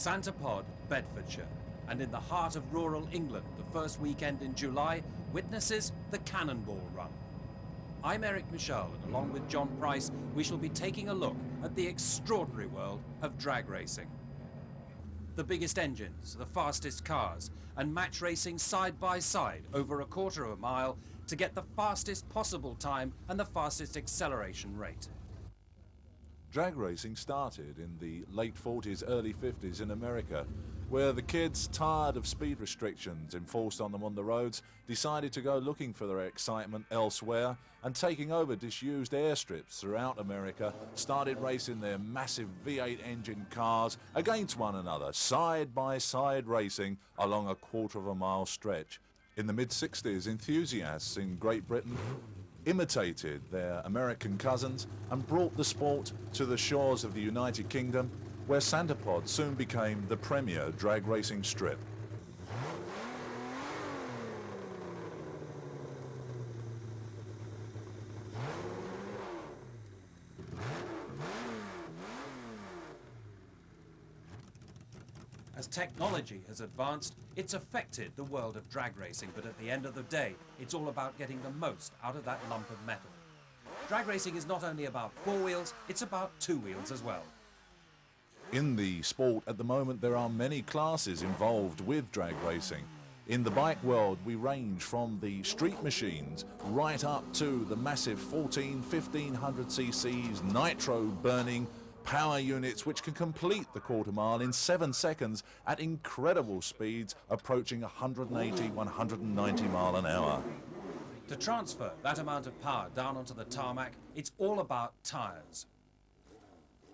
Santa Pod, Bedfordshire, and in the heart of rural England, the first weekend in July witnesses the Cannonball Run. I'm Eric Michel, and along with John Price, we shall be taking a look at the extraordinary world of drag racing. The biggest engines, the fastest cars, and match racing side by side over a quarter of a mile to get the fastest possible time and the fastest acceleration rate. Drag racing started in the late 40s, early 50s in America, where the kids, tired of speed restrictions enforced on them on the roads, decided to go looking for their excitement elsewhere, and taking over disused airstrips throughout America, started racing their massive V8 engine cars against one another, side by side racing along a quarter of a mile stretch. In the mid-60s, enthusiasts in Great Britain imitated their American cousins and brought the sport to the shores of the United Kingdom, where Santa Pod soon became the premier drag racing strip. As technology has advanced, it's affected the world of drag racing, but at the end of the day, it's all about getting the most out of that lump of metal. Drag racing is not only about four wheels, it's about two wheels as well. In the sport at the moment, there are many classes involved with drag racing. In the bike world, we range from the street machines right up to the massive 1500 cc's nitro burning power units, which can complete the quarter mile in 7 seconds at incredible speeds approaching 180, 190 mile an hour. To transfer that amount of power down onto the tarmac, it's all about tyres.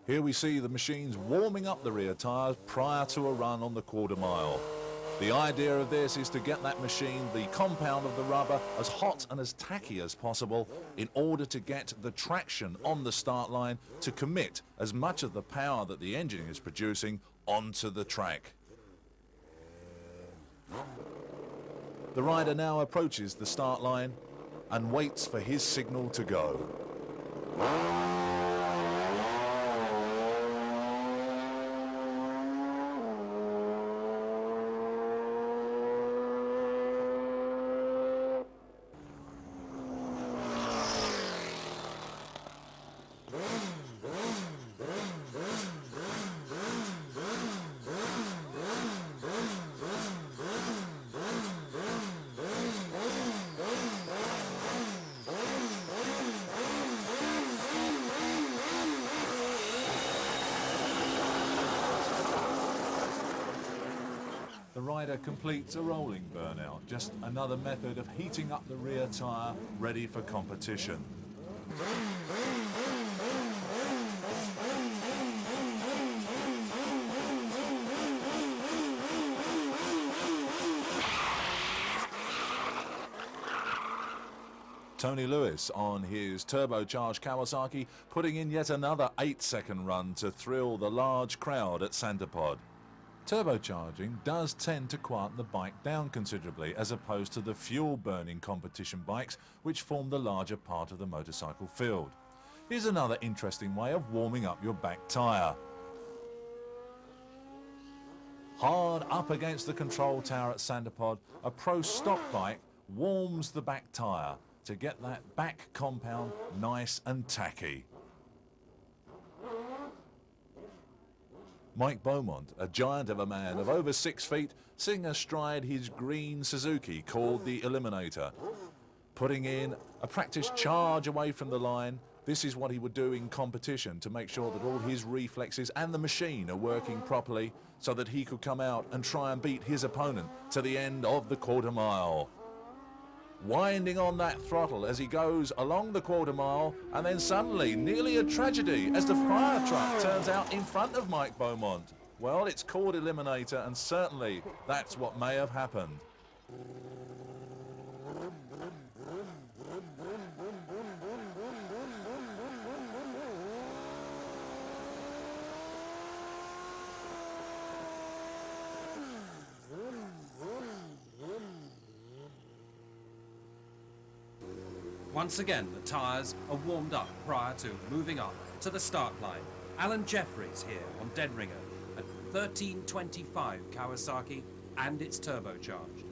Here we see the machines warming up the rear tyres prior to a run on the quarter mile. The idea of this is to get that machine, the compound of the rubber, as hot and as tacky as possible in order to get the traction on the start line to commit as much of the power that the engine is producing onto the track. The rider now approaches the start line and waits for his signal to go. The rider completes a rolling burnout, just another method of heating up the rear tyre ready for competition. Tony Lewis on his turbocharged Kawasaki, putting in yet another 8-second run to thrill the large crowd at Santa Pod. Turbocharging does tend to quieten the bike down considerably, as opposed to the fuel-burning competition bikes, which form the larger part of the motorcycle field. Here's another interesting way of warming up your back tyre. Hard up against the control tower at Santa Pod, a pro stock bike warms the back tyre to get that back compound nice and tacky. Mike Beaumont, a giant of a man of over 6 feet, sitting astride his green Suzuki called the Eliminator. Putting in a practice charge away from the line, this is what he would do in competition to make sure that all his reflexes and the machine are working properly so that he could come out and try and beat his opponent to the end of the quarter mile. Winding on that throttle as he goes along the quarter mile, and then suddenly nearly a tragedy as the fire truck turns out in front of Mike Beaumont. Well, it's called Eliminator, and certainly that's what may have happened. Once again, the tyres are warmed up prior to moving up to the start line. Alan Jeffries here on Dead Ringer. 1325 Kawasaki, and it's turbocharged.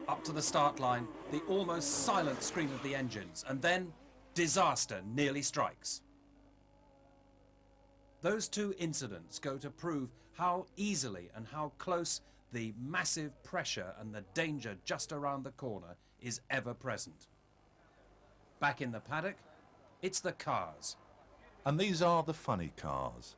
Up to the start line, the almost silent scream of the engines, and then disaster nearly strikes. Those two incidents go to prove how easily and how close the massive pressure and the danger just around the corner is ever present. Back in the paddock, it's the cars. And these are the funny cars.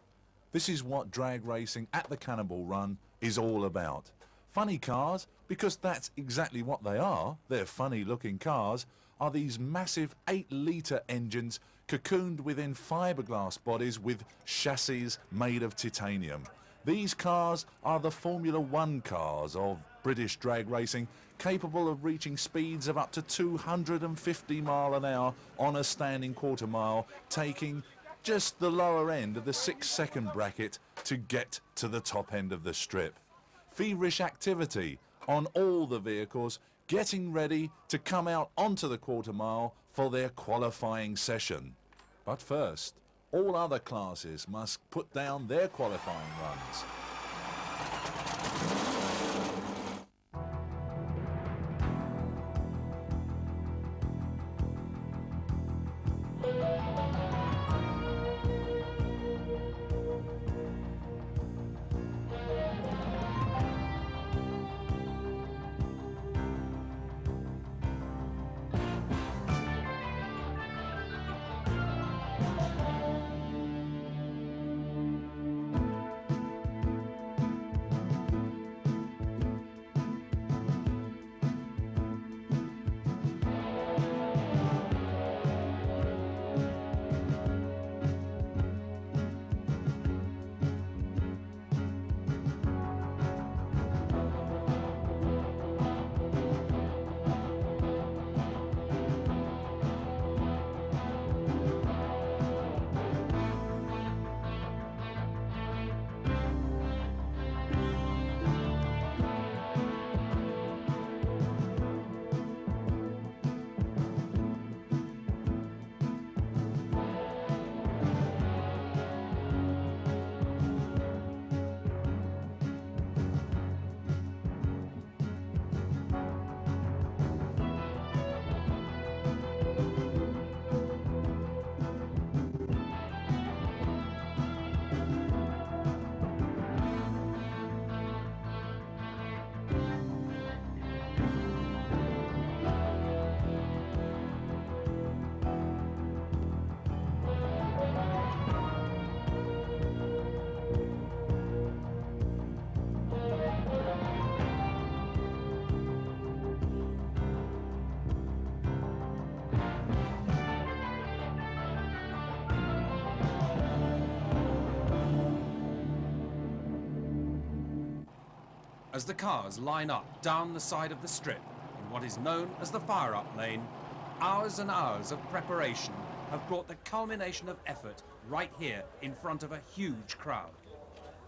This is what drag racing at the Cannonball Run is all about. Funny cars, because that's exactly what they are. They're funny looking cars, are these massive 8-litre engines cocooned within fiberglass bodies with chassis made of titanium. These cars are the Formula One cars of British drag racing, capable of reaching speeds of up to 250 mile an hour on a standing quarter mile, taking just the lower end of the 6-second bracket to get to the top end of the strip. Feverish activity on all the vehicles, getting ready to come out onto the quarter mile for their qualifying session. But first, all other classes must put down their qualifying runs. As the cars line up down the side of the strip in what is known as the fire-up lane, hours and hours of preparation have brought the culmination of effort right here in front of a huge crowd.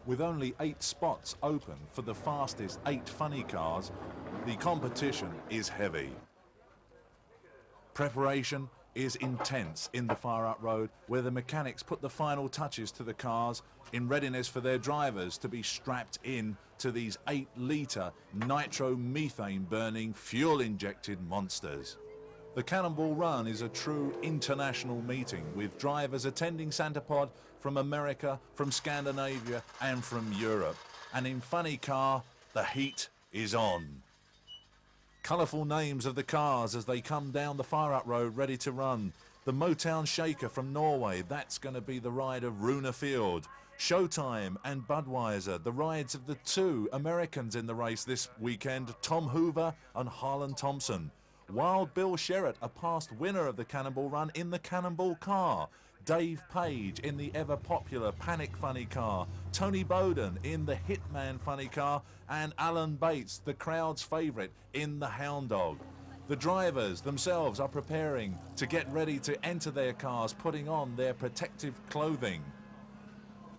With only 8 spots open for the fastest 8 funny cars, the competition is heavy. Preparation is intense in the fire-up road, where the mechanics put the final touches to the cars in readiness for their drivers to be strapped in to these 8-litre nitromethane burning fuel-injected monsters. The Cannonball Run is a true international meeting, with drivers attending Santapod from America, from Scandinavia and from Europe. And in funny car, the heat is on. Colourful names of the cars as they come down the fire-up road ready to run. The Motown Shaker from Norway, that's going to be the ride of Runa Field. Showtime and Budweiser, the rides of the 2 Americans in the race this weekend, Tom Hoover and Harlan Thompson. Wild Bill Sherratt, a past winner of the Cannonball Run in the Cannonball car. Dave Page in the ever-popular Panic funny car. Tony Bowden in the Hitman funny car. And Alan Bates, the crowd's favourite, in the Hound Dog. The drivers themselves are preparing to get ready to enter their cars, putting on their protective clothing.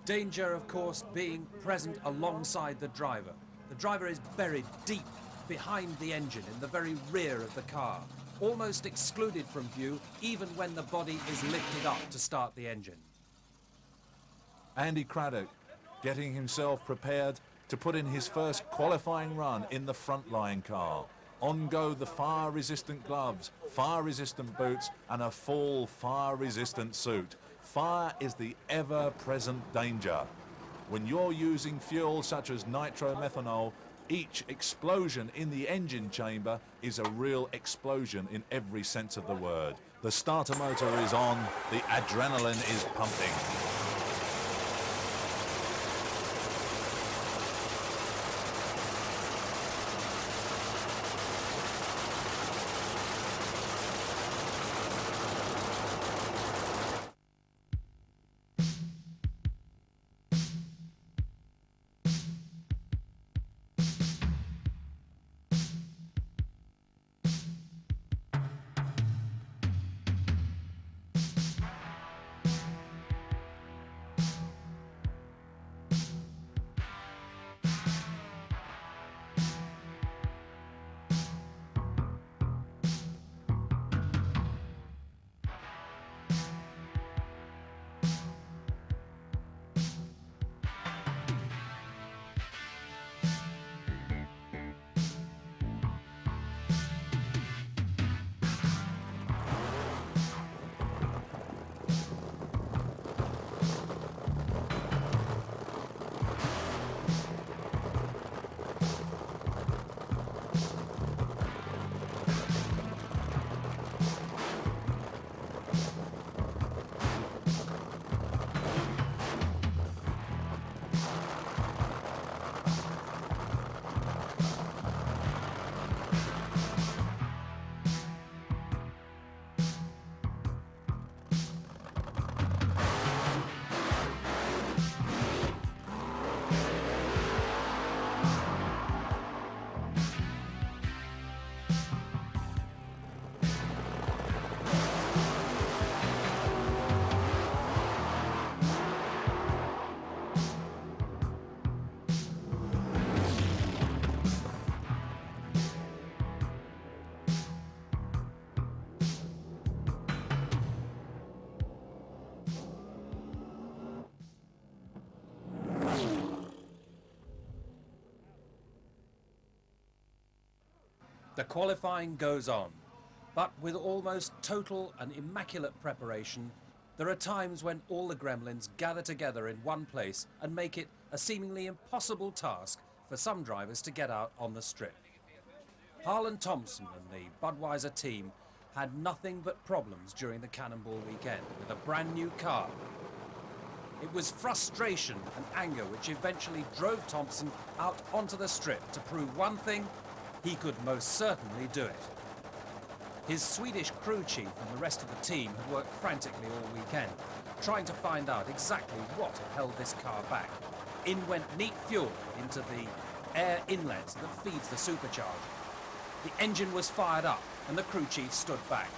Danger, of course, being present alongside the driver. The driver is buried deep behind the engine in the very rear of the car, almost excluded from view even when the body is lifted up to start the engine. Andy Craddock getting himself prepared to put in his first qualifying run in the frontline car. On go the fire-resistant gloves, fire-resistant boots, and a full fire-resistant suit. Fire is the ever-present danger. When you're using fuel such as nitromethanol, each explosion in the engine chamber is a real explosion in every sense of the word. The starter motor is on, the adrenaline is pumping. The qualifying goes on, but with almost total and immaculate preparation, there are times when all the gremlins gather together in one place and make it a seemingly impossible task for some drivers to get out on the strip. Harlan Thompson and the Budweiser team had nothing but problems during the Cannonball weekend with a brand new car. It was frustration and anger which eventually drove Thompson out onto the strip to prove one thing: he could most certainly do it. His Swedish crew chief and the rest of the team had worked frantically all weekend, trying to find out exactly what had held this car back. In went neat fuel into the air inlet that feeds the supercharger. The engine was fired up and the crew chief stood back.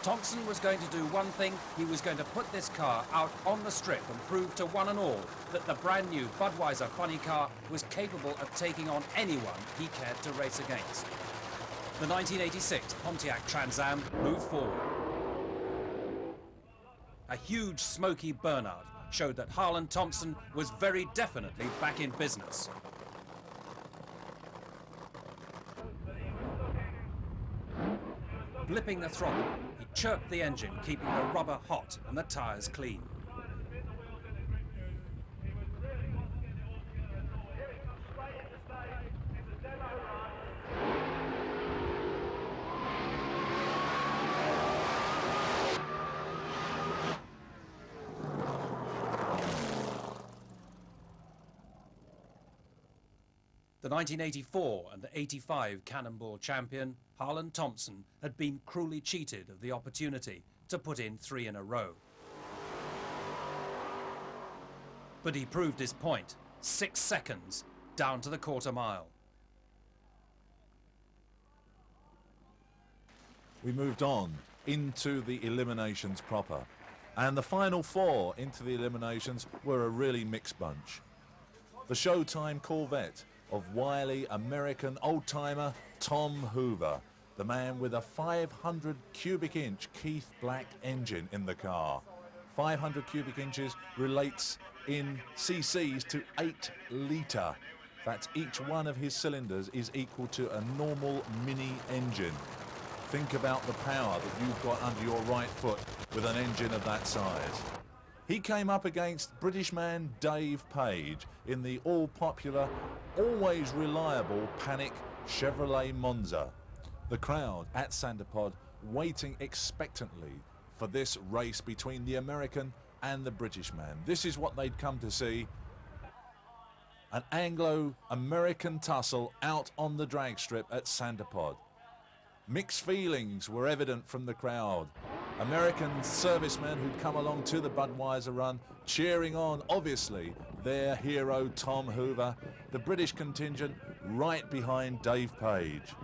Thompson was going to do one thing: he was going to put this car out on the strip and prove to one and all that the brand new Budweiser funny car was capable of taking on anyone he cared to race against. The 1986 Pontiac Trans Am moved forward. A huge smoky burnout showed that Harlan Thompson was very definitely back in business. Blipping the throttle, he chirped the engine, keeping the rubber hot and the tyres clean. The 1984 and the 85 Cannonball champion, Harlan Thompson, had been cruelly cheated of the opportunity to put in 3 in a row. But he proved his point: 6 seconds down to the quarter mile. We moved on into the eliminations proper, and the final 4 into the eliminations were a really mixed bunch. The Showtime Corvette of wily American old-timer Tom Hoover, the man with a 500 cubic inch Keith Black engine in the car. 500 cubic inches relates in cc's to 8 litre. That's each one of his cylinders is equal to a normal mini engine. Think about the power that you've got under your right foot with an engine of that size. He came up against British man Dave Page in the all-popular, always reliable Panic Chevrolet Monza. The crowd at Santapod waiting expectantly for this race between the American and the British man. This is what they'd come to see. An Anglo-American tussle out on the drag strip at Santapod. Mixed feelings were evident from the crowd. American servicemen who'd come along to the Budweiser run, cheering on, obviously, their hero Tom Hoover. The British contingent right behind Dave Page.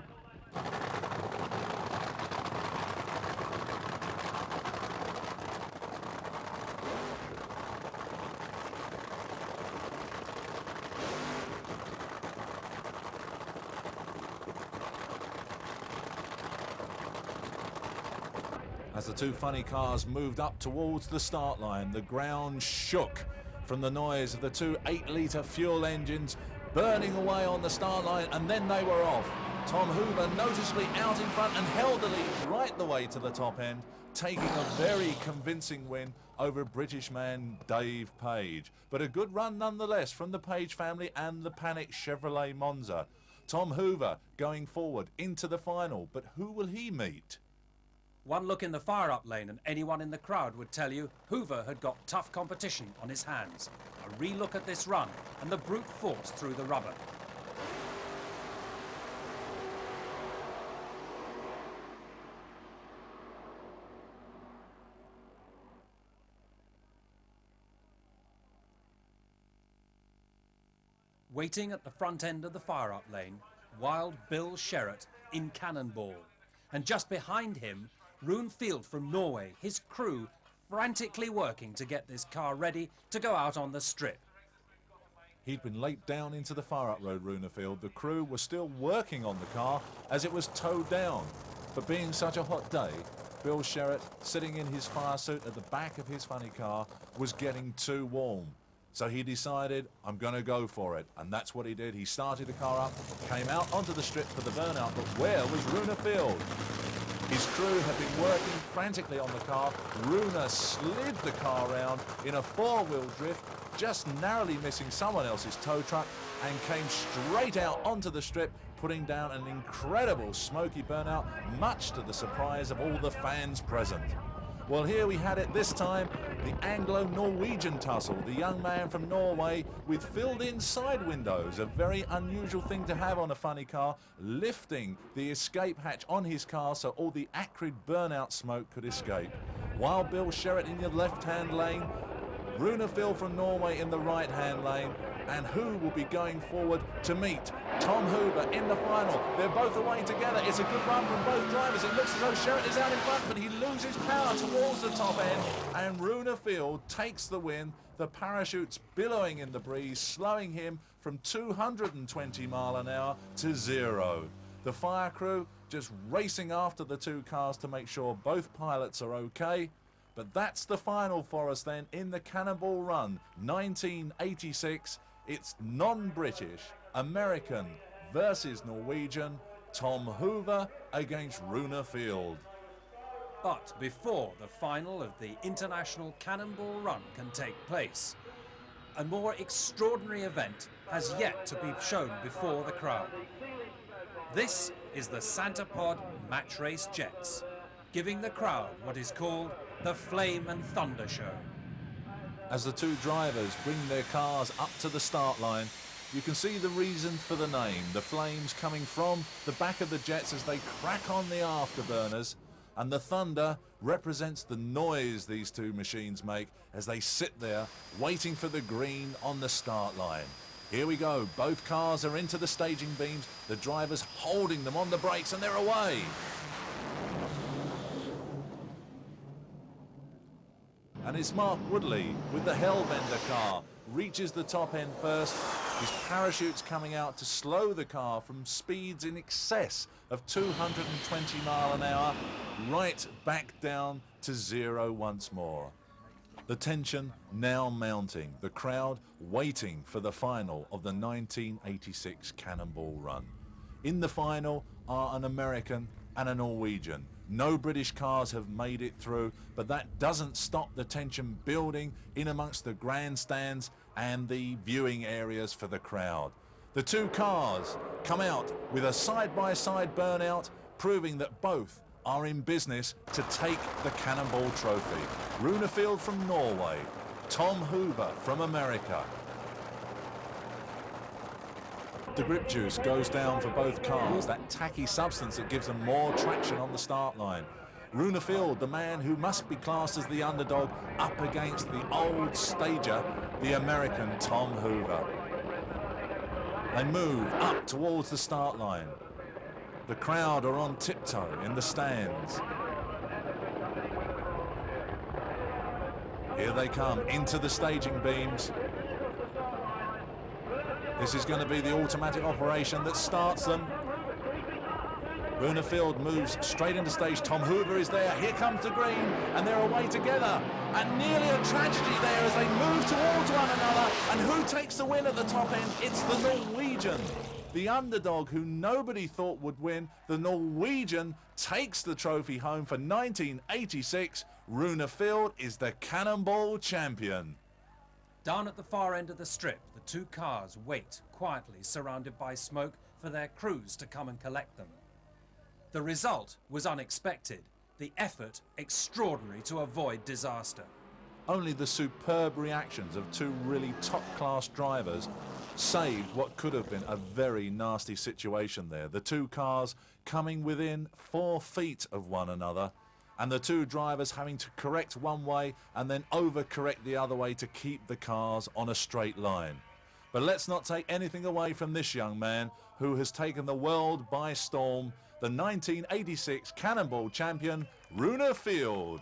As the two funny cars moved up towards the start line, the ground shook from the noise of the two 8-litre fuel engines burning away on the start line, and then they were off. Tom Hoover noticeably out in front and held the lead right the way to the top end, taking a very convincing win over British man Dave Page. But a good run nonetheless from the Page family and the Panic Chevrolet Monza. Tom Hoover going forward into the final, but who will he meet? One look in the fire-up lane and anyone in the crowd would tell you Hoover had got tough competition on his hands. A re-look at this run and the brute force through the rubber. Waiting at the front end of the fire-up lane, Wild Bill Sherratt in Cannonball. And just behind him, Rune Field from Norway, his crew frantically working to get this car ready to go out on the strip. He'd been late down into the fire-up road, Rune Field. The crew were still working on the car as it was towed down. But being such a hot day, Bill Sherratt, sitting in his fire suit at the back of his funny car, was getting too warm. So he decided, I'm going to go for it. And that's what he did. He started the car up, came out onto the strip for the burnout, but where was Rune Field? His crew had been working frantically on the car. Rune slid the car round in a four-wheel drift, just narrowly missing someone else's tow truck, and came straight out onto the strip, putting down an incredible smoky burnout, much to the surprise of all the fans present. Well, here we had it this time, the Anglo-Norwegian tussle, the young man from Norway with filled-in side windows, a very unusual thing to have on a funny car, lifting the escape hatch on his car so all the acrid burnout smoke could escape. While Bill Sherratt in the left-hand lane, Rune Field from Norway in the right-hand lane, and who will be going forward to meet Tom Hoover in the final. They're both away together. It's a good run from both drivers. It looks as though Sherratt is out in front, but he loses power towards the top end, and Rune Field takes the win. The parachutes billowing in the breeze, slowing him from 220 mile an hour to 0. The fire crew just racing after the two cars to make sure both pilots are okay. But that's the final for us then in the Cannonball Run 1986. It's non-British, American versus Norwegian, Tom Hoover against Rune Field. But before the final of the International Cannonball Run can take place, a more extraordinary event has yet to be shown before the crowd. This is the Santapod Match Race Jets, giving the crowd what is called the Flame and Thunder Show. As the two drivers bring their cars up to the start line, you can see the reason for the name. The flames coming from the back of the jets as they crack on the afterburners, and the thunder represents the noise these two machines make as they sit there waiting for the green on the start line. Here we go, both cars are into the staging beams, the drivers holding them on the brakes, and they're away. And it's Mark Woodley with the Hellbender car, reaches the top end first. His parachute's coming out to slow the car from speeds in excess of 220 mile an hour, right back down to 0 once more. The tension now mounting, the crowd waiting for the final of the 1986 Cannonball Run. In the final are an American and a Norwegian. No British cars have made it through, but that doesn't stop the tension building in amongst the grandstands and the viewing areas for the crowd. The two cars come out with a side-by-side burnout, proving that both are in business to take the Cannonball Trophy. Runefield from Norway, Tom Hoover from America. The grip juice goes down for both cars, that tacky substance that gives them more traction on the start line. Runefield, the man who must be classed as the underdog, up against the old stager, the American Tom Hoover. They move up towards the start line. The crowd are on tiptoe in the stands. Here they come into the staging beams. This is going to be the automatic operation that starts them. Runefield moves straight into stage. Tom Hoover is there. Here comes the green, and they're away together. And nearly a tragedy there as they move towards one another. And who takes the win at the top end? It's the Norwegian. The underdog who nobody thought would win. The Norwegian takes the trophy home for 1986. Runefield is the Cannonball champion. Down at the far end of the strip, the two cars wait quietly, surrounded by smoke, for their crews to come and collect them. The result was unexpected, the effort extraordinary to avoid disaster. Only the superb reactions of two really top-class drivers saved what could have been a very nasty situation there. The two cars coming within 4 feet of one another, and the two drivers having to correct one way and then overcorrect the other way to keep the cars on a straight line. But let's not take anything away from this young man who has taken the world by storm, the 1986 Cannonball champion, Runefield.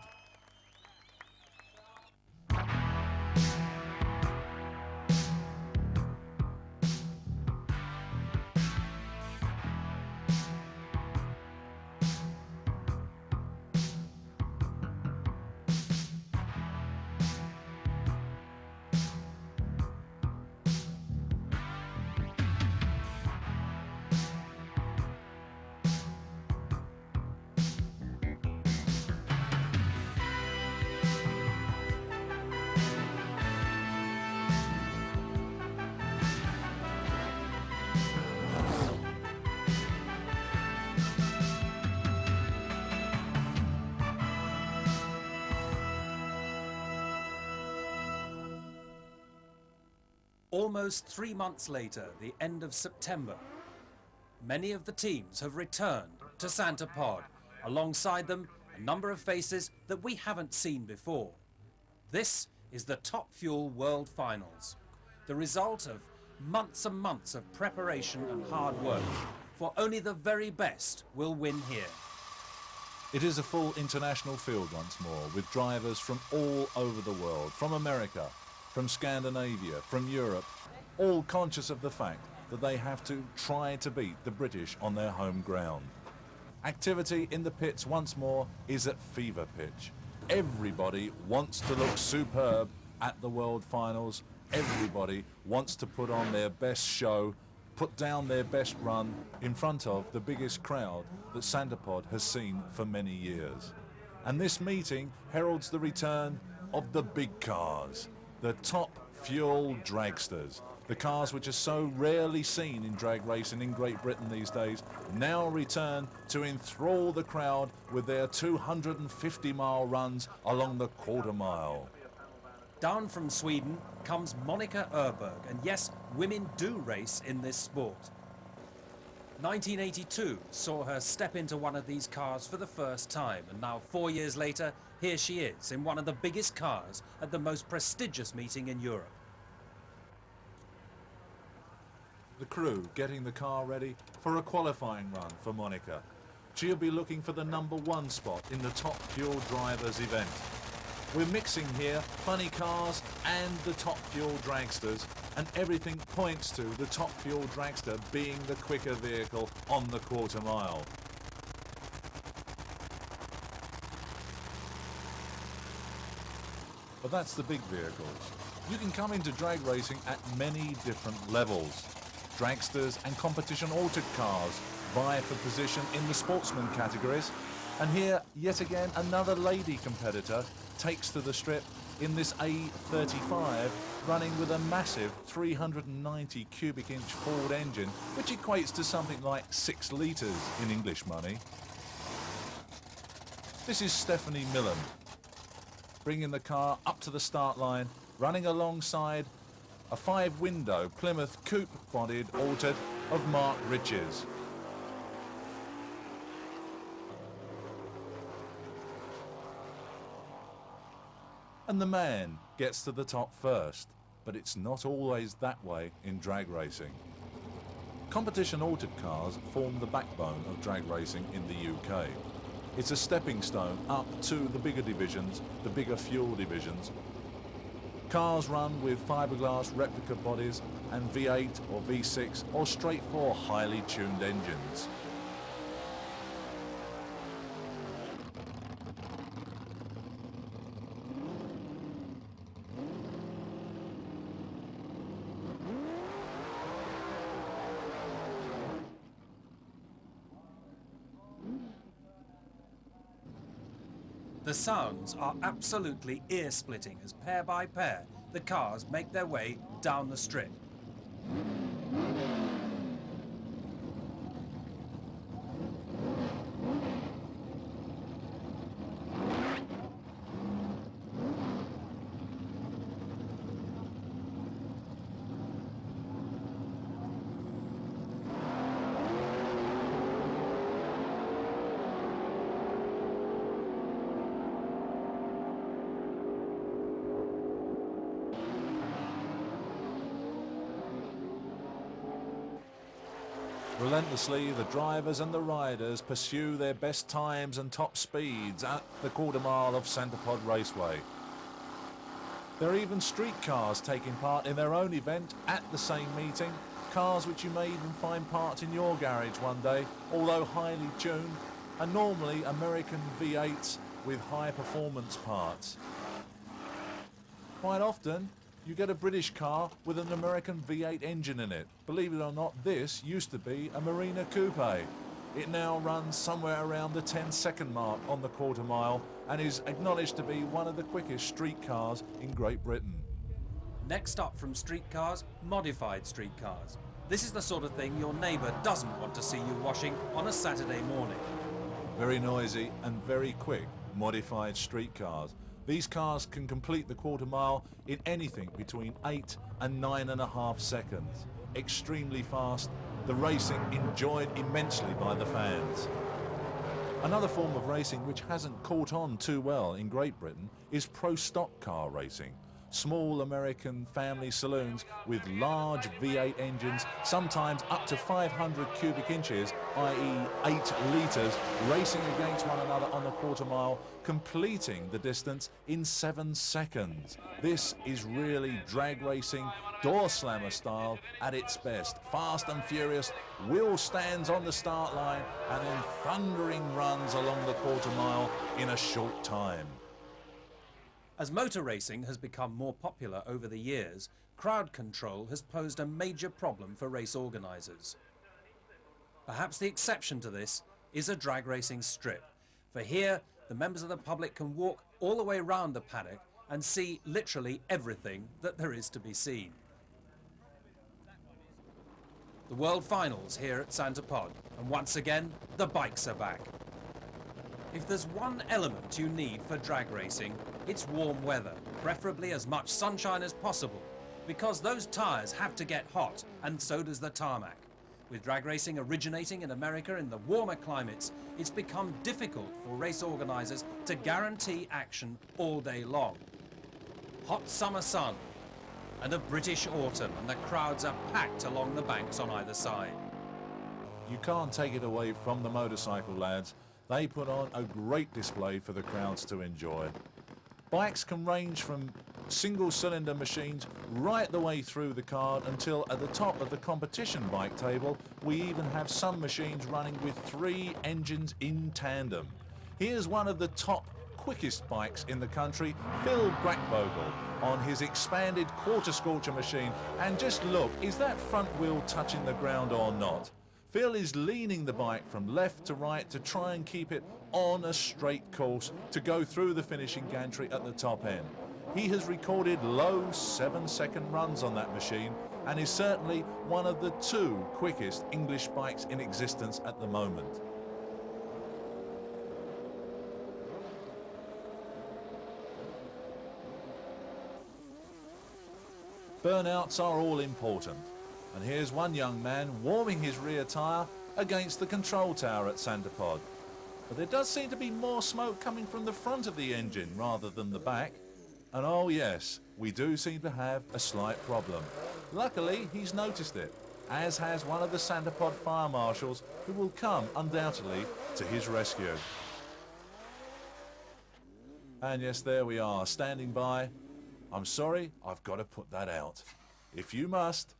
Almost 3 months later, the end of September, many of the teams have returned to Santa Pod. Alongside them, a number of faces that we haven't seen before. This is the Top Fuel World Finals, the result of months and months of preparation and hard work, for only the very best will win here. It is a full international field once more, with drivers from all over the world, from America, from Scandinavia, from Europe, all conscious of the fact that they have to try to beat the British on their home ground. Activity in the pits once more is at fever pitch. Everybody wants to look superb at the World Finals. Everybody wants to put on their best show, put down their best run in front of the biggest crowd that Santa Pod has seen for many years. And this meeting heralds the return of the big cars, the Top Fuel dragsters. The cars which are so rarely seen in drag racing in Great Britain these days now return to enthrall the crowd with their 250-mile runs along the quarter mile. Down from Sweden comes Monica Öberg, and yes, women do race in this sport. 1982 saw her step into one of these cars for the first time, and now 4 years later, here she is in one of the biggest cars at the most prestigious meeting in Europe. The crew getting the car ready for a qualifying run for Monica. She'll be looking for the #1 spot in the Top Fuel Drivers event. We're mixing here funny cars and the Top Fuel dragsters, and everything points to the Top Fuel dragster being the quicker vehicle on the quarter mile. But that's the big vehicles. You can come into drag racing at many different levels. Dragsters and competition altered cars vie for position in the sportsman categories. And here, yet again, another lady competitor takes to the strip in this A35, running with a massive 390 cubic inch Ford engine, which equates to something like 6 litres in English money. This is Stephanie Millen, bringing the car up to the start line, running alongside a 5-window Plymouth coupe-bodied altered of Mark Riches. And the man gets to the top first, but it's not always that way in drag racing. Competition altered cars form the backbone of drag racing in the UK. It's a stepping stone up to the bigger divisions, the bigger fuel divisions. Cars run with fiberglass replica bodies and V8 or V6 or straight 4 highly tuned engines. The sounds are absolutely ear-splitting as pair by pair the cars make their way down the strip. Relentlessly, the drivers and the riders pursue their best times and top speeds at the quarter mile of Centre Pod Raceway. There are even street cars taking part in their own event at the same meeting, cars which you may even find parked in your garage one day, although highly tuned, and normally American V8s with high performance parts. Quite often, you get a British car with an American V8 engine in it. Believe it or not, this used to be a Marina Coupe. It now runs somewhere around the 10-second mark on the quarter mile and is acknowledged to be one of the quickest street cars in Great Britain. Next up from street cars, modified street cars. This is the sort of thing your neighbour doesn't want to see you washing on a Saturday morning. Very noisy and very quick modified street cars. These cars can complete the quarter mile in anything between 8 and 9.5 seconds. Extremely fast, the racing enjoyed immensely by the fans. Another form of racing which hasn't caught on too well in Great Britain is pro stock car racing. Small American family saloons with large V8 engines, sometimes up to 500 cubic inches, i.e. 8 litres, racing against one another on the quarter mile, completing the distance in 7 seconds. This is really drag racing, door slammer style at its best. Fast and furious, wheel stands on the start line and then thundering runs along the quarter mile in a short time. As motor racing has become more popular over the years, crowd control has posed a major problem for race organisers. Perhaps the exception to this is a drag racing strip, for here the members of the public can walk all the way round the paddock and see literally everything that there is to be seen. The World Finals here at Centre Pod, and once again the bikes are back. If there's one element you need for drag racing, it's warm weather, preferably as much sunshine as possible, because those tyres have to get hot, and so does the tarmac. With drag racing originating in America in the warmer climates, it's become difficult for race organisers to guarantee action all day long. Hot summer sun and a British autumn, and the crowds are packed along the banks on either side. You can't take it away from the motorcycle lads. They put on a great display for the crowds to enjoy. Bikes can range from single-cylinder machines right the way through the card until at the top of the competition bike table we even have some machines running with 3 engines in tandem. Here's one of the top quickest bikes in the country, Phil Brackvogel, on his expanded quarter scorcher machine. And just look, is that front wheel touching the ground or not? Phil is leaning the bike from left to right to try and keep it on a straight course to go through the finishing gantry at the top end. He has recorded low 7-second runs on that machine and is certainly one of the 2 quickest English bikes in existence at the moment. Burnouts are all important, and here's one young man warming his rear tyre against the control tower at Santapod. But there does seem to be more smoke coming from the front of the engine rather than the back. And oh yes, we do seem to have a slight problem. Luckily, he's noticed it, as has one of the Santapod fire marshals, who will come undoubtedly to his rescue. And yes, there we are, standing by. I'm sorry, I've got to put that out. If you must.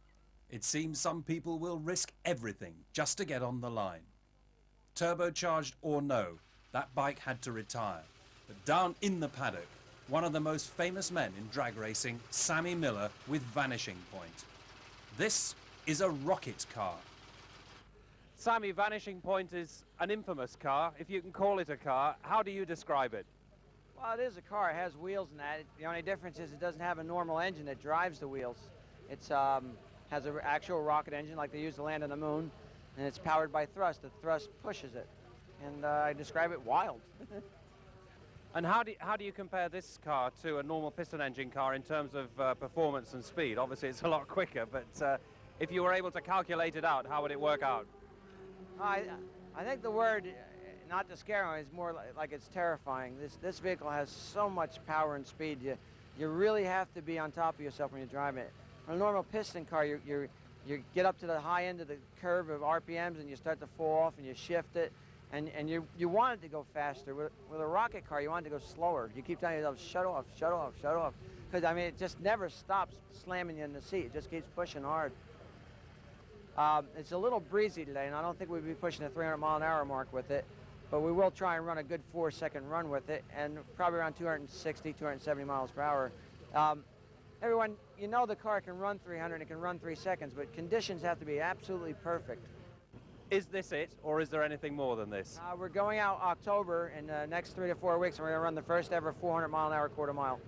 It seems some people will risk everything just to get on the line. Turbocharged or no, that bike had to retire. But down in the paddock, one of the most famous men in drag racing, Sammy Miller, with Vanishing Point. This is a rocket car. Sammy, Vanishing Point is an infamous car, if you can call it a car. How do you describe it? Well, it is a car. It has wheels and that. The only difference is it doesn't have a normal engine that drives the wheels. It's has an actual rocket engine like they use to land on the moon, and it's powered by thrust. The thrust pushes it, and I describe it wild. And how do you compare this car to a normal piston engine car in terms of performance and speed? Obviously, it's a lot quicker, but if you were able to calculate it out, how would it work out? I think the word, not to scare them, is more like it's terrifying. This vehicle has so much power and speed. You really have to be on top of yourself when you drive it. On a normal piston car, you get up to the high end of the curve of RPMs and you start to fall off and you shift it, and you want it to go faster. With a rocket car, you want it to go slower. You keep telling yourself, shut off, shut off, shut off. Because, I mean, it just never stops slamming you in the seat. It just keeps pushing hard. It's a little breezy today, and I don't think we'll be pushing the 300-mile-an-hour mark with it, but we will try and run a good 4-second run with it, and probably around 260, 270 miles per hour. Everyone, you know the car can run 300 and it can run 3 seconds, but conditions have to be absolutely perfect. Is this it, or is there anything more than this? We're going out October in the next 3 to 4 weeks, and we're going to run the first ever 400-mile-an-hour quarter mile.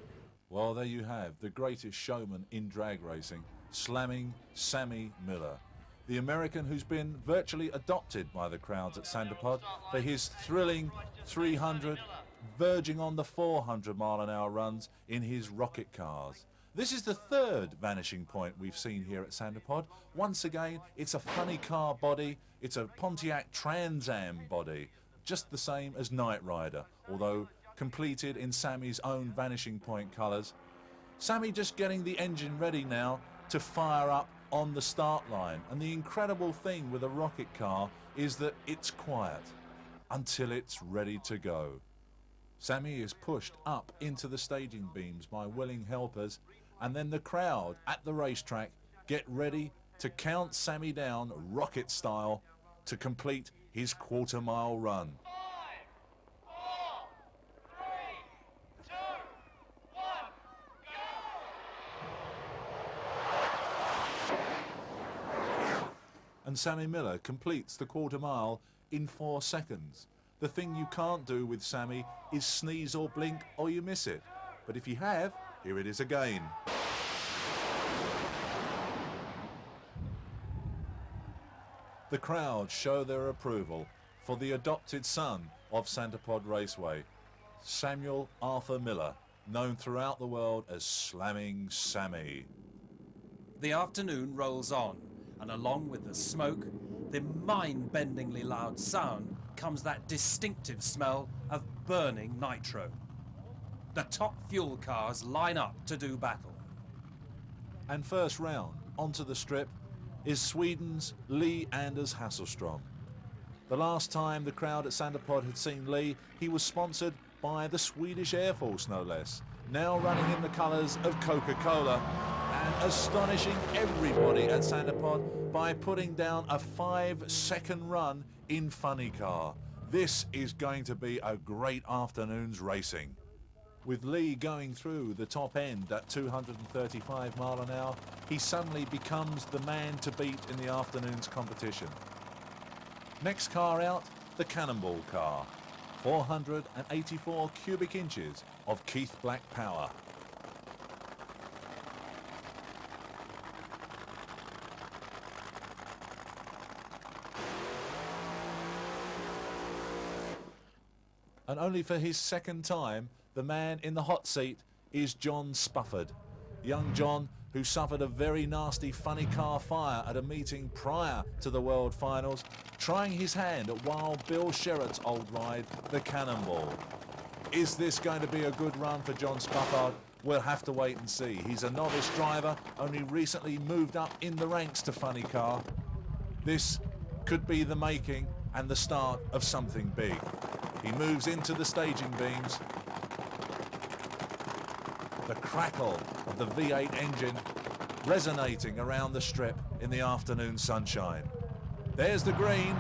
Well, there you have the greatest showman in drag racing, slamming Sammy Miller, the American who's been virtually adopted by the crowds at Santapod for his thrilling 300, verging on the 400-mile-an-hour runs in his rocket cars. This is the 3rd Vanishing Point we've seen here at Santapod. Once again, it's a funny car body. It's a Pontiac Trans Am body, just the same as Knight Rider, although completed in Sammy's own Vanishing Point colours. Sammy just getting the engine ready now to fire up on the start line. And the incredible thing with a rocket car is that it's quiet until it's ready to go. Sammy is pushed up into the staging beams by willing helpers, and then the crowd at the racetrack get ready to count Sammy down rocket style to complete his quarter-mile run. 5, 4, 3, 2, 1, go! And Sammy Miller completes the quarter mile in 4 seconds. The thing you can't do with Sammy is sneeze or blink or you miss it. But if you have, here it is again. The crowd show their approval for the adopted son of Santapod Raceway, Samuel Arthur Miller, known throughout the world as Slamming Sammy. The afternoon rolls on, and along with the smoke, the mind-bendingly loud sound, comes that distinctive smell of burning nitro. The top fuel cars line up to do battle. And first round, onto the strip, is Sweden's Lee Anders Hasselstrom. The last time the crowd at Santapod had seen Lee, he was sponsored by the Swedish Air Force, no less, now running in the colours of Coca-Cola and astonishing everybody at Santapod by putting down a 5-second run in funny car. This is going to be a great afternoon's racing. With Lee going through the top end at 235 mile an hour, he suddenly becomes the man to beat in the afternoon's competition. Next car out, the Cannonball car. 484 cubic inches of Keith Black power. And only for his second time, the man in the hot seat is John Spufford. Young John, who suffered a very nasty funny car fire at a meeting prior to the World Finals, trying his hand at Wild Bill Sherratt's old ride, the Cannonball. Is this going to be a good run for John Spufford? We'll have to wait and see. He's a novice driver, only recently moved up in the ranks to funny car. This could be the making and the start of something big. He moves into the staging beams. The crackle of the V8 engine resonating around the strip in the afternoon sunshine. There's the green.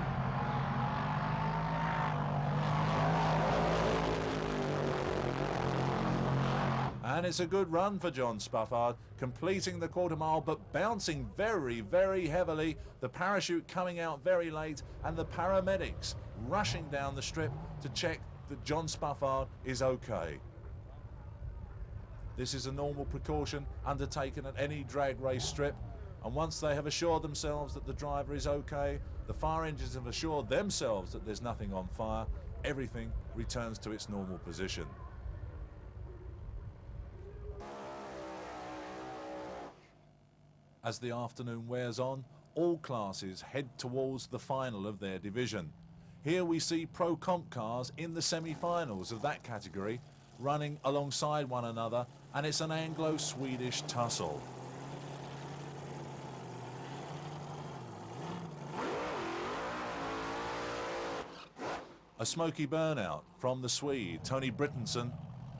And it's a good run for John Spufford, completing the quarter mile but bouncing very, very heavily. The parachute coming out very late and the paramedics rushing down the strip to check that John Spufford is okay. This is a normal precaution undertaken at any drag race strip, and once they have assured themselves that the driver is okay, the fire engines have assured themselves that there's nothing on fire, everything returns to its normal position. As the afternoon wears on, all classes head towards the final of their division. Here we see Pro Comp cars in the semi-finals of that category, running alongside one another, and it's an Anglo-Swedish tussle. A smoky burnout from the Swede, Tony Brittenson,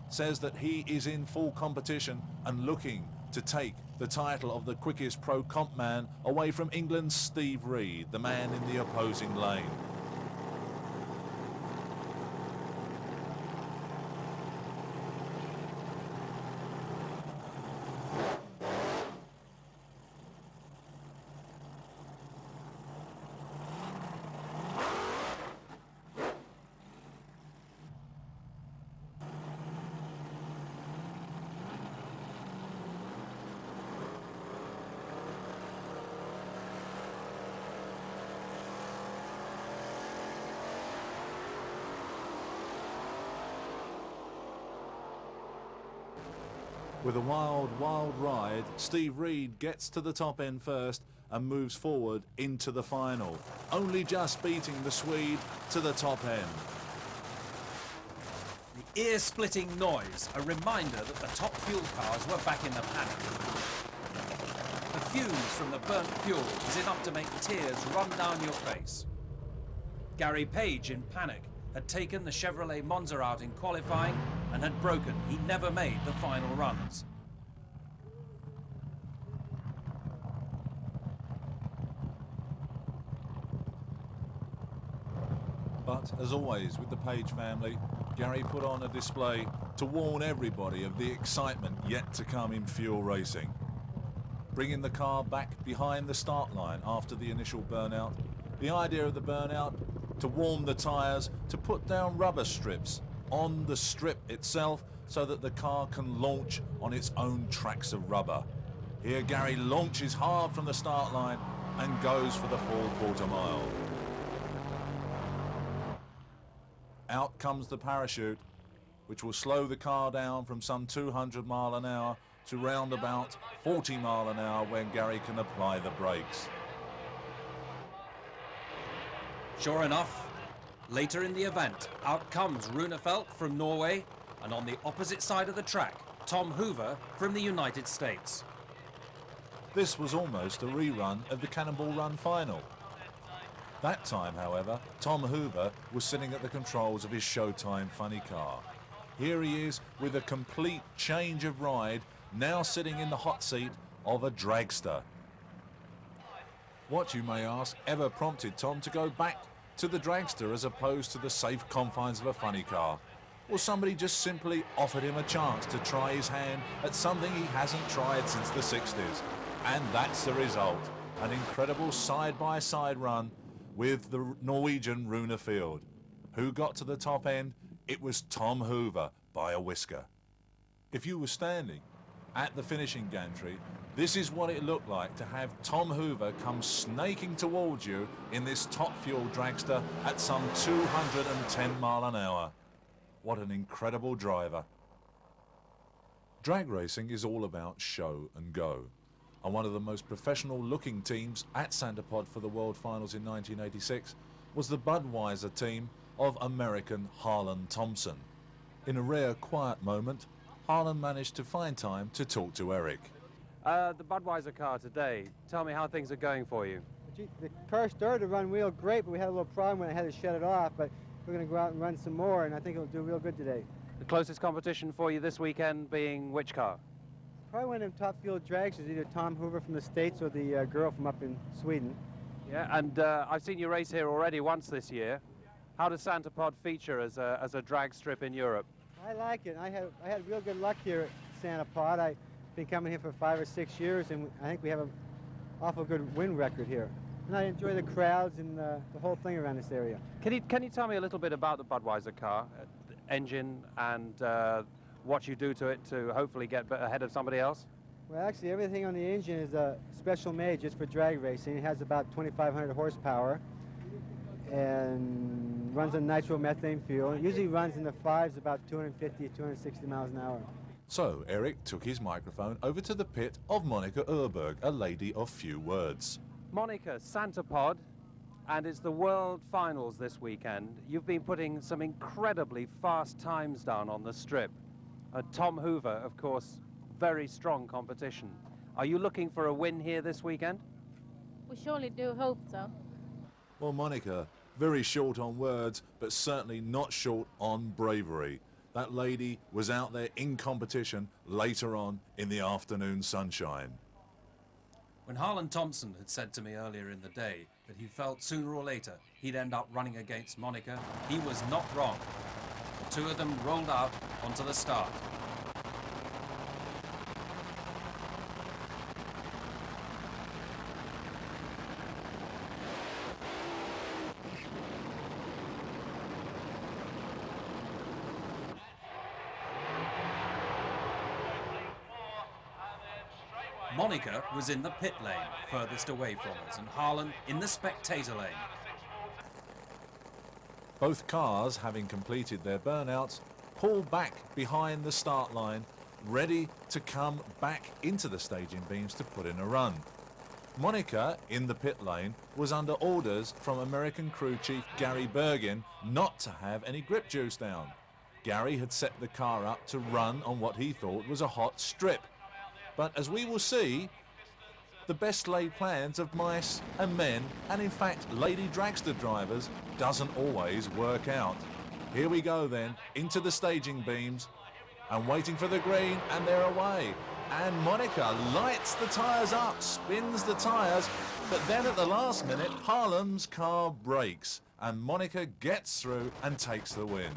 says that he is in full competition and looking to take the title of the quickest Pro Comp man away from England's Steve Reed, the man in the opposing lane. With a wild, wild ride, Steve Reed gets to the top end first and moves forward into the final, only just beating the Swede to the top end. The ear-splitting noise, a reminder that the top fuel cars were back in the paddock. The fumes from the burnt fuel is enough to make tears run down your face. Gary Page, in panic, had taken the Chevrolet Monza out in qualifying and had broken. He never made the final runs. But as always with the Page family, Gary put on a display to warn everybody of the excitement yet to come in fuel racing. Bringing the car back behind the start line after the initial burnout. The idea of the burnout, to warm the tyres, to put down rubber strips on the strip itself so that the car can launch on its own tracks of rubber. Here Gary launches hard from the start line and goes for the full quarter mile. Out comes the parachute, which will slow the car down from some 200 mile an hour to round about 40 mile an hour when Gary can apply the brakes. Sure enough, later in the event, out comes Runefelt from Norway, and on the opposite side of the track, Tom Hoover from the United States. This was almost a rerun of the Cannonball Run final. That time, however, Tom Hoover was sitting at the controls of his Showtime funny car. Here he is with a complete change of ride, now sitting in the hot seat of a dragster. What, you may ask, ever prompted Tom to go back to the dragster as opposed to the safe confines of a funny car? Or somebody just simply offered him a chance to try his hand at something he hasn't tried since the 60s? And that's the result. An incredible side-by-side run with the Norwegian Rune Field. Who got to the top end? It was Tom Hoover by a whisker. If you were standing at the finishing gantry, this is what it looked like to have Tom Hoover come snaking towards you in this top-fuel dragster at some 210 mile an hour. What an incredible driver. Drag racing is all about show and go. And one of the most professional-looking teams at Santapod for the World Finals in 1986 was the Budweiser team of American Harlan Thompson. In a rare, quiet moment, Harlan managed to find time to talk to Eric. The Budweiser car today, tell me how things are going for you. The car started to run real great, but we had a little problem when I had to shut it off, but we're going to go out and run some more, and I think it'll do real good today. The closest competition for you this weekend being which car? Probably one of them top field drags is either Tom Hoover from the States or the girl from up in Sweden. Yeah, and I've seen you race here already once this year. How does Santapod feature as a drag strip in Europe? I like it. I had real good luck here at Santapod. I've been coming here for 5 or 6 years, and I think we have an awful good win record here. And I enjoy the crowds and the whole thing around this area. Can you tell me a little bit about the Budweiser car, the engine, and what you do to it to hopefully get ahead of somebody else? Well, actually, everything on the engine is special made just for drag racing. It has about 2,500 horsepower and runs on nitromethane fuel. It usually runs in the 5s about 250, 260 miles an hour. So Eric took his microphone over to the pit of Monica Urberg, a lady of few words. Monica, Santapod, and it's the World Finals this weekend. You've been putting some incredibly fast times down on the strip. Tom Hoover, of course, very strong competition. Are you looking for a win here this weekend? We surely do hope so. Well, Monica, very short on words, but certainly not short on bravery. That lady was out there in competition later on in the afternoon sunshine. When Harlan Thompson had said to me earlier in the day that he felt sooner or later he'd end up running against Monica, he was not wrong. The two of them rolled out onto the start. Monica was in the pit lane, furthest away from us, and Harlan in the spectator lane. Both cars, having completed their burnouts, pulled back behind the start line, ready to come back into the staging beams to put in a run. Monica, in the pit lane, was under orders from American crew chief Gary Bergin not to have any grip juice down. Gary had set the car up to run on what he thought was a hot strip. But as we will see, the best laid plans of mice and men, and in fact lady dragster drivers, doesn't always work out. Here we go then, into the staging beams, and waiting for the green, and they're away. And Monica lights the tyres up, spins the tyres, but then at the last minute, Harlan's car brakes, and Monica gets through and takes the win.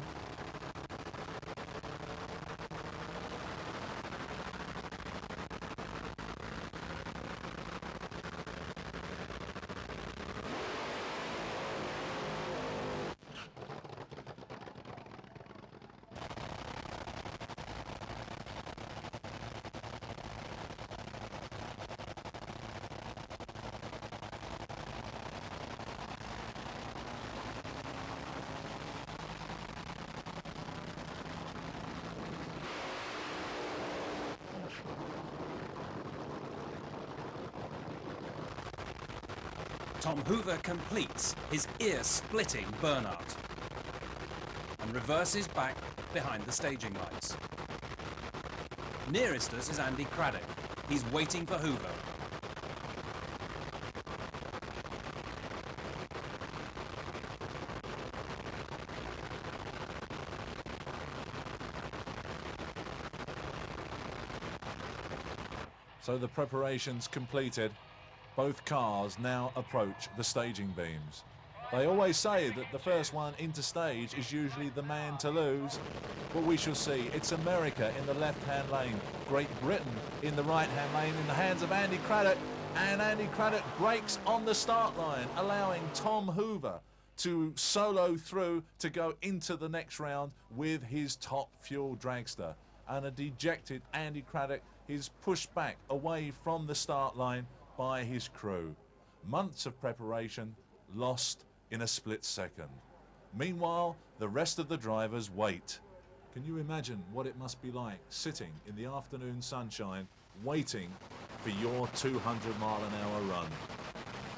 Tom Hoover completes his ear-splitting burnout and reverses back behind the staging lights. Nearest us is Andy Craddock. He's waiting for Hoover. So the preparations completed. Both cars now approach the staging beams. They always say that the first one into stage is usually the man to lose, but we shall see. It's America in the left-hand lane, Great Britain in the right-hand lane in the hands of Andy Craddock, and Andy Craddock breaks on the start line, allowing Tom Hoover to solo through to go into the next round with his top fuel dragster. And a dejected Andy Craddock is pushed back away from the start line by his crew. Months of preparation lost in a split second. Meanwhile, the rest of the drivers wait. Can you imagine what it must be like sitting in the afternoon sunshine waiting for your 200-mile-an-hour run?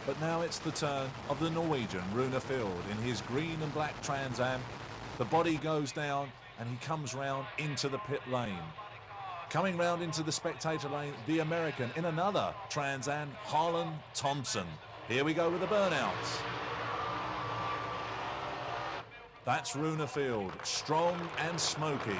But now it's the turn of the Norwegian Rune Field in his green and black Trans Am. The body goes down and he comes round into the pit lane. Coming round into the spectator lane, the American in another Trans Am, Harlan Thompson. Here we go with the burnouts. That's Rune Field, strong and smoky.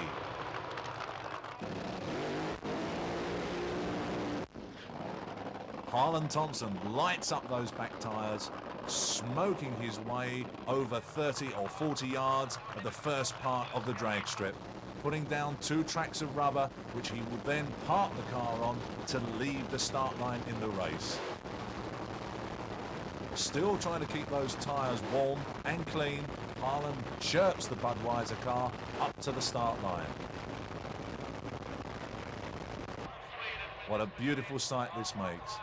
Harlan Thompson lights up those back tyres, smoking his way over 30 or 40 yards of the first part of the drag strip, putting down 2 tracks of rubber, which he would then park the car on to leave the start line in the race. Still trying to keep those tyres warm and clean, Harlan chirps the Budweiser car up to the start line. What a beautiful sight this makes.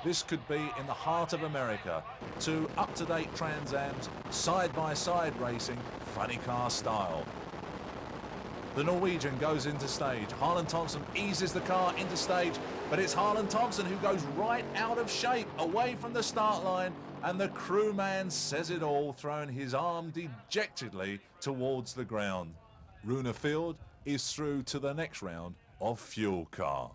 This could be in the heart of America. 2 up-to-date Trans Ams, side-by-side racing, funny car style. The Norwegian goes into stage. Harlan Thompson eases the car into stage, but it's Harlan Thompson who goes right out of shape, away from the start line, and the crewman says it all, throwing his arm dejectedly towards the ground. Rune Field is through to the next round of Fuel Car.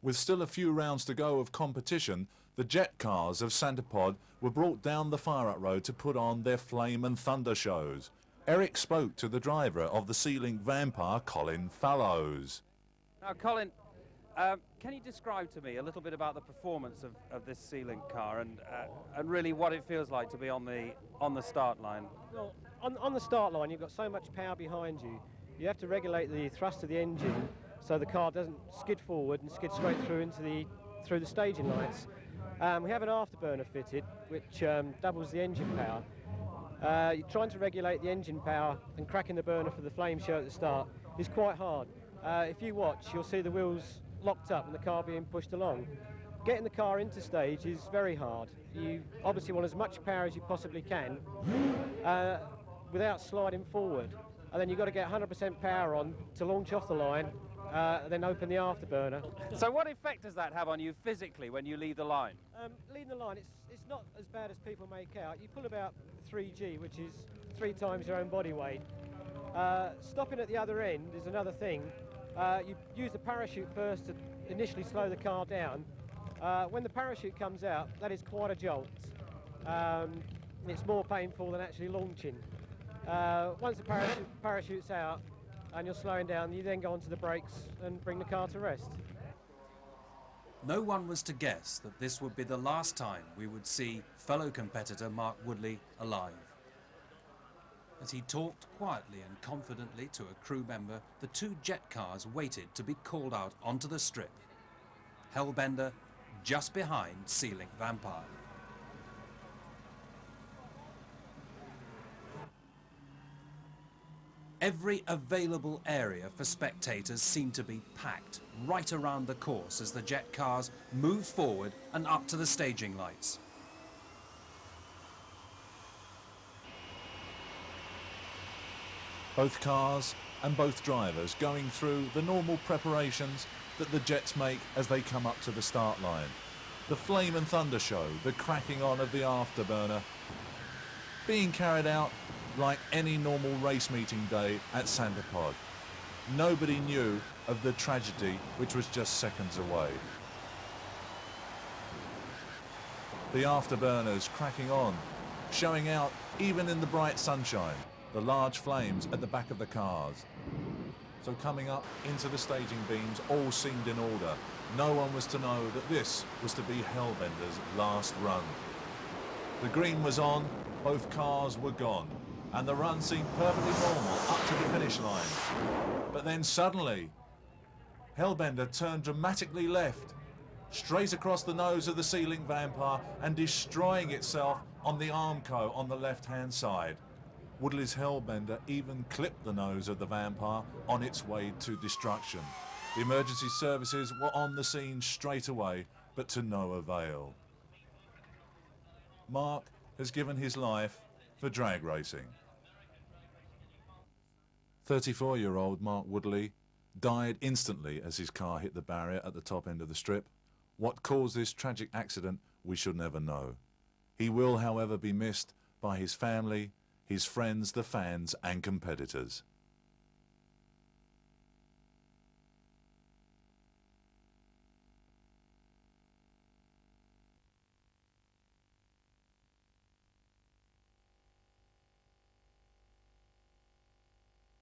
With still a few rounds to go of competition, the jet cars of Santapod were brought down the fire-up road to put on their flame and thunder shows. Eric spoke to the driver of the Sea-Link Vampire, Colin Fallows. Now, Colin, can you describe to me a little bit about the performance of this Sea-Link car and really what it feels like to be on the start line? Well, on the start line, you've got so much power behind you. You have to regulate the thrust of the engine so the car doesn't skid forward and skid straight through through the staging lights. We have an afterburner fitted, which doubles the engine power. You're trying to regulate the engine power and cracking the burner for the flame show at the start is quite hard. If you watch, you'll see the wheels locked up and the car being pushed along. Getting the car into stage is very hard. You obviously want as much power as you possibly can without sliding forward. And then you've got to get 100% power on to launch off the line, then open the afterburner. So what effect does that have on you physically when you leave the line? Leading the line, it's not as bad as people make out. You pull about 3G, which is 3 times your own body weight. Stopping at the other end is another thing. You use the parachute first to initially slow the car down. When the parachute comes out, that is quite a jolt. It's more painful than actually launching. Once the parachute's out and you're slowing down, you then go onto the brakes and bring the car to rest. No one was to guess that this would be the last time we would see fellow competitor Mark Woodley alive. As he talked quietly and confidently to a crew member, the two jet cars waited to be called out onto the strip. Hellbender just behind Sealing Vampire. Every available area for spectators seemed to be packed right around the course as the jet cars moved forward and up to the staging lights. Both cars and both drivers going through the normal preparations that the jets make as they come up to the start line. The flame and thunder show, the cracking on of the afterburner, being carried out like any normal race meeting day at Santa Pod. Nobody knew of the tragedy which was just seconds away. The afterburners cracking on, showing out even in the bright sunshine, the large flames at the back of the cars. So coming up into the staging beams, all seemed in order. No one was to know that this was to be Hellbender's last run. The green was on, both cars were gone, and the run seemed perfectly normal up to the finish line. But then suddenly, Hellbender turned dramatically left, straight across the nose of the Sealing Vampire and destroying itself on the Armco on the left-hand side. Woodley's Hellbender even clipped the nose of the Vampire on its way to destruction. The emergency services were on the scene straight away, but to no avail. Mark has given his life for drag racing. 34-year-old Mark Woodley died instantly as his car hit the barrier at the top end of the strip. What caused this tragic accident, we shall never know. He will, however, be missed by his family, his friends, the fans and competitors.